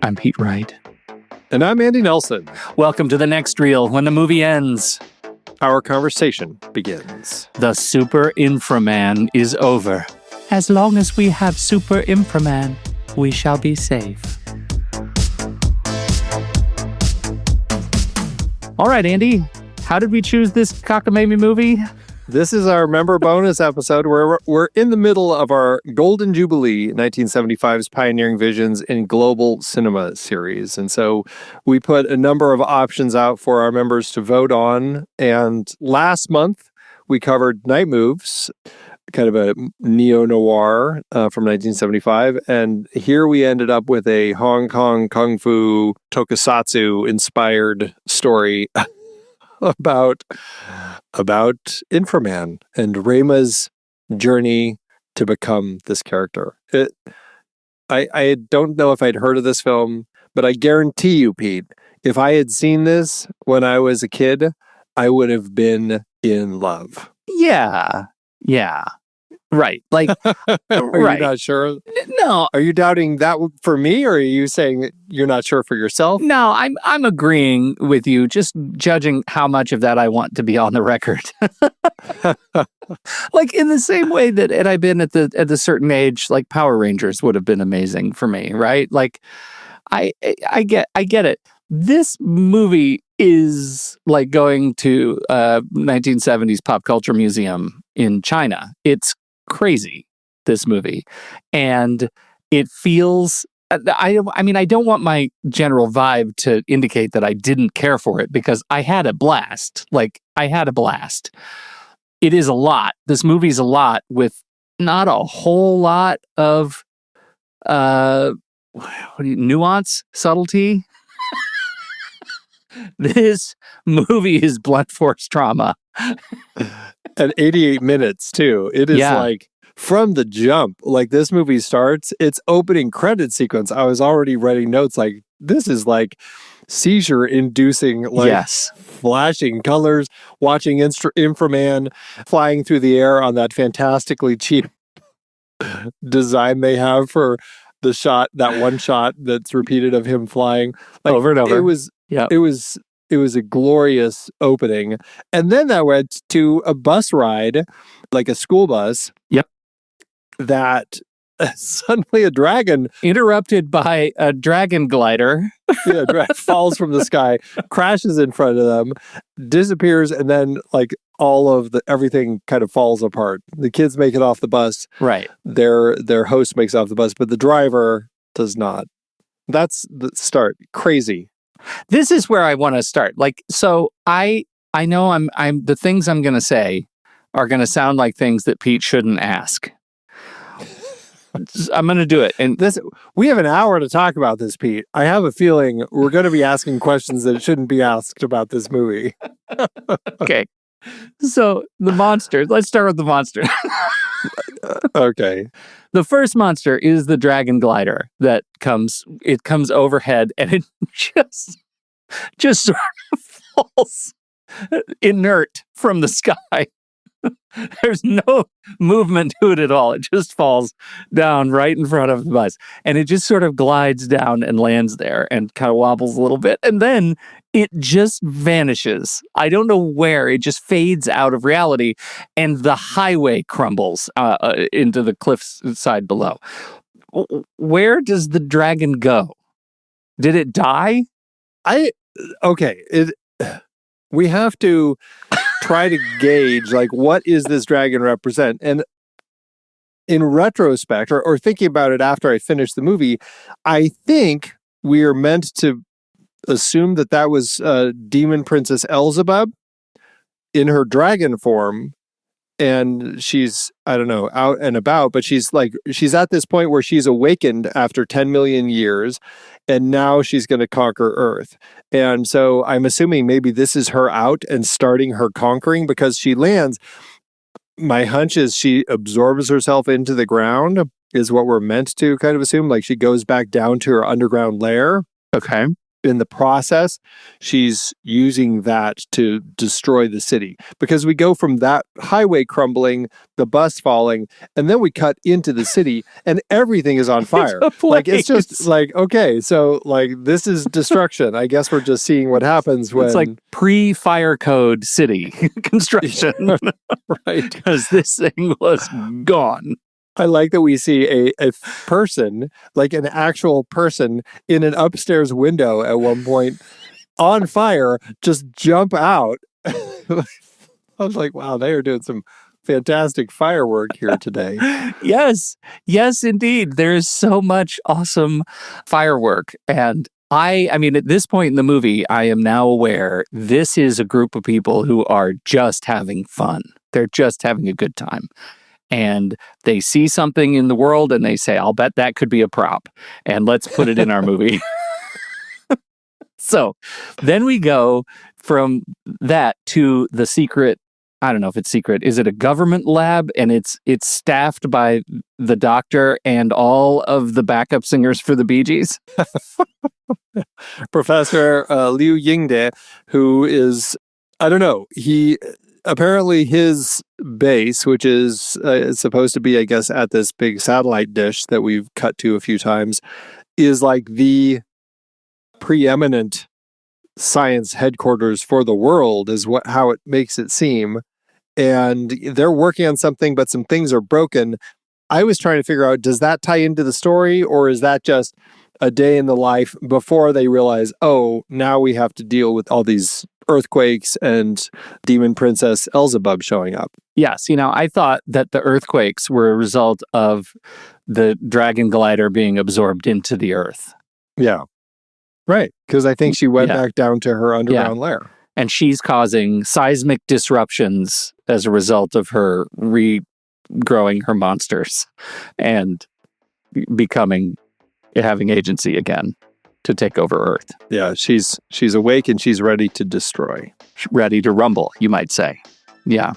I'm Pete Wright. And I'm Andy Nelson. Welcome to the next reel. When the movie ends, our conversation begins. The Super Inframan is over. As long as we have Super Inframan, we shall be safe. All right, Andy, how did we choose this cockamamie movie? This is our member bonus episode where we're in the middle of our Golden Jubilee 1975's Pioneering Visions in Global Cinema series. And so we put a number of options out for our members to vote on. And last month, we covered Night Moves, kind of a neo-noir from 1975. And here we ended up with a Hong Kong Kung Fu tokusatsu-inspired story about Inframan and Reima's journey to become this character. I don't know if I'd heard of this film, but I guarantee you, Pete, if I had seen this when I was a kid, I would have been in love. Yeah. Right. Like, are right. You not sure? No. Are you doubting that for me, or are you saying you're not sure for yourself? No, I'm agreeing with you, just judging how much of that I want to be on the record. Like in the same way that had I been at the certain age, like Power Rangers would have been amazing for me, right? Like I get it. This movie is like going to a 1970s pop culture museum in China. It's crazy, this movie. And it feels, I mean, I don't want my general vibe to indicate that I didn't care for it, because I had a blast. Like, I had a blast. It is a lot. This movie's a lot with not a whole lot of nuance, subtlety. This movie is blunt force trauma. At 88 minutes, too. It is like, from the jump, like this movie starts, its opening credit sequence, I was already writing notes like, this is like seizure-inducing, like flashing colors, watching Inframan flying through the air on that fantastically cheap design they have for the shot, that one shot that's repeated of him flying. Like, over and over. It was a glorious opening. And then that went to a bus ride, like a school bus. Yep. That suddenly a dragon... interrupted by a dragon glider. Falls from the sky, crashes in front of them, disappears, and then like all of everything kind of falls apart. The kids make it off the bus. Right. Their host makes it off the bus, but the driver does not. That's the start. Crazy. This is where I want to start. Like, so I know I'm the things I'm going to say are going to sound like things that Pete shouldn't ask. I'm going to do it. And we have an hour to talk about this, Pete. I have a feeling we're going to be asking questions that shouldn't be asked about this movie. Okay. So the monster, let's start with the monster. Okay. The first monster is the dragon glider that comes overhead, and it just sort of falls inert from the sky. There's no movement to it at all. It just falls down right in front of the bus. And it just sort of glides down and lands there and kind of wobbles a little bit. And then it just vanishes. I don't know where. It just fades out of reality. And the highway crumbles into the cliff's side below. Where does the dragon go? Did it die? We have to try to gauge, like, what is this dragon represent? And in retrospect, or thinking about it after I finished the movie, I think we are meant to assume that was demon Princess Elzebub in her dragon form. And she's, I don't know, out and about, but she's at this point where she's awakened after 10 million years, and now she's going to conquer Earth. And so I'm assuming maybe this is her out and starting her conquering, because she lands. My hunch is she absorbs herself into the ground, is what we're meant to kind of assume. Like, she goes back down to her underground lair. Okay. in the process, she's using that to destroy the city. Because we go from that highway crumbling, the bus falling, and then we cut into the city and everything is on fire. Like, it's just like, okay, so like this is destruction. I guess we're just seeing what happens when... It's like pre-fire code city construction. Right. Because this thing was gone. I like that we see a person, like an actual person, in an upstairs window at one point on fire, just jump out. I was like, wow, they are doing some fantastic firework here today. Yes, indeed. There is so much awesome firework. And I mean, at this point in the movie, I am now aware this is a group of people who are just having fun. They're just having a good time. And they see something in the world and they say, I'll bet that could be a prop. And let's put it in our movie. So then we go from that to the secret. I don't know if it's secret. Is it a government lab? And it's staffed by the doctor and all of the backup singers for the Bee Gees. Professor Liu Yingde, who is, I don't know, apparently his base, which is supposed to be, I guess, at this big satellite dish that we've cut to a few times, is like the preeminent science headquarters for the world, is how it makes it seem. And they're working on something, but some things are broken. I was trying to figure out, does that tie into the story, or is that just a day in the life before they realize, oh, now we have to deal with all these earthquakes and demon Princess Elzebub showing up? Yes, I thought that the earthquakes were a result of the dragon glider being absorbed into the earth. Yeah. Right. Because I think she went back down to her underground lair. And she's causing seismic disruptions as a result of her regrowing her monsters and having agency again to take over Earth. Yeah, she's awake and she's ready to destroy. Ready to rumble, you might say. Yeah.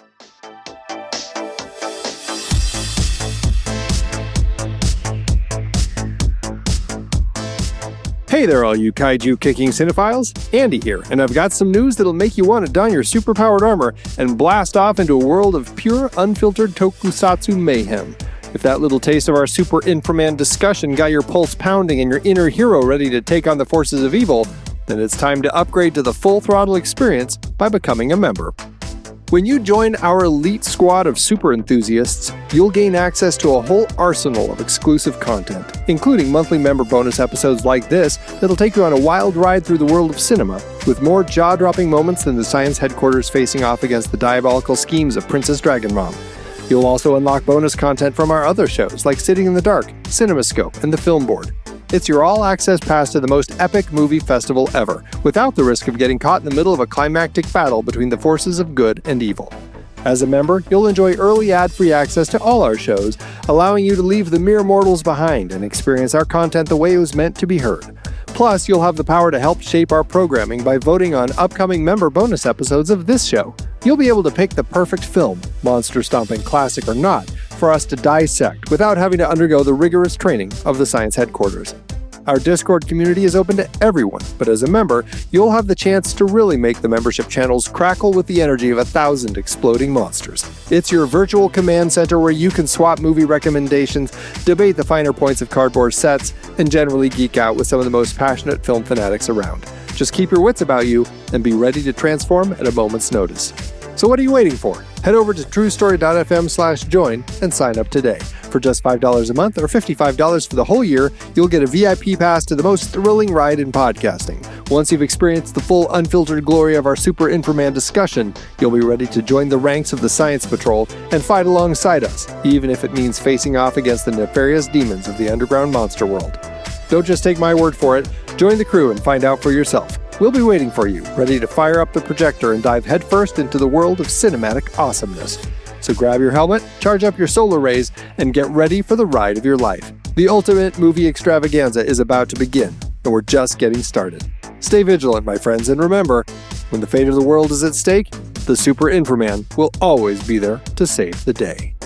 Hey there, all you kaiju-kicking cinephiles. Andy here, and I've got some news that'll make you want to don your super-powered armor and blast off into a world of pure, unfiltered tokusatsu mayhem. If that little taste of our Super Inframan discussion got your pulse pounding and your inner hero ready to take on the forces of evil, then it's time to upgrade to the full-throttle experience by becoming a member. When you join our elite squad of super enthusiasts, you'll gain access to a whole arsenal of exclusive content, including monthly member bonus episodes like this that'll take you on a wild ride through the world of cinema, with more jaw-dropping moments than the science headquarters facing off against the diabolical schemes of Princess Dragon Mom. You'll also unlock bonus content from our other shows like Sitting in the Dark, CinemaScope, and The Film Board. It's your all-access pass to the most epic movie festival ever, without the risk of getting caught in the middle of a climactic battle between the forces of good and evil. As a member, you'll enjoy early ad-free access to all our shows, allowing you to leave the mere mortals behind and experience our content the way it was meant to be heard. Plus, you'll have the power to help shape our programming by voting on upcoming member bonus episodes of this show. You'll be able to pick the perfect film, monster-stomping classic or not, for us to dissect without having to undergo the rigorous training of the science headquarters. Our Discord community is open to everyone, but as a member, you'll have the chance to really make the membership channels crackle with the energy of 1,000 exploding monsters. It's your virtual command center where you can swap movie recommendations, debate the finer points of cardboard sets, and generally geek out with some of the most passionate film fanatics around. Just keep your wits about you and be ready to transform at a moment's notice. So what are you waiting for? Head over to truestory.fm/join and sign up today. For just $5 a month or $55 for the whole year, you'll get a VIP pass to the most thrilling ride in podcasting. Once you've experienced the full unfiltered glory of our Super Inframan discussion, you'll be ready to join the ranks of the Science Patrol and fight alongside us, even if it means facing off against the nefarious demons of the underground monster world. Don't just take my word for it. Join the crew and find out for yourself. We'll be waiting for you, ready to fire up the projector and dive headfirst into the world of cinematic awesomeness. So grab your helmet, charge up your solar rays, and get ready for the ride of your life. The ultimate movie extravaganza is about to begin, and we're just getting started. Stay vigilant, my friends, and remember, when the fate of the world is at stake, the Super Inframan will always be there to save the day.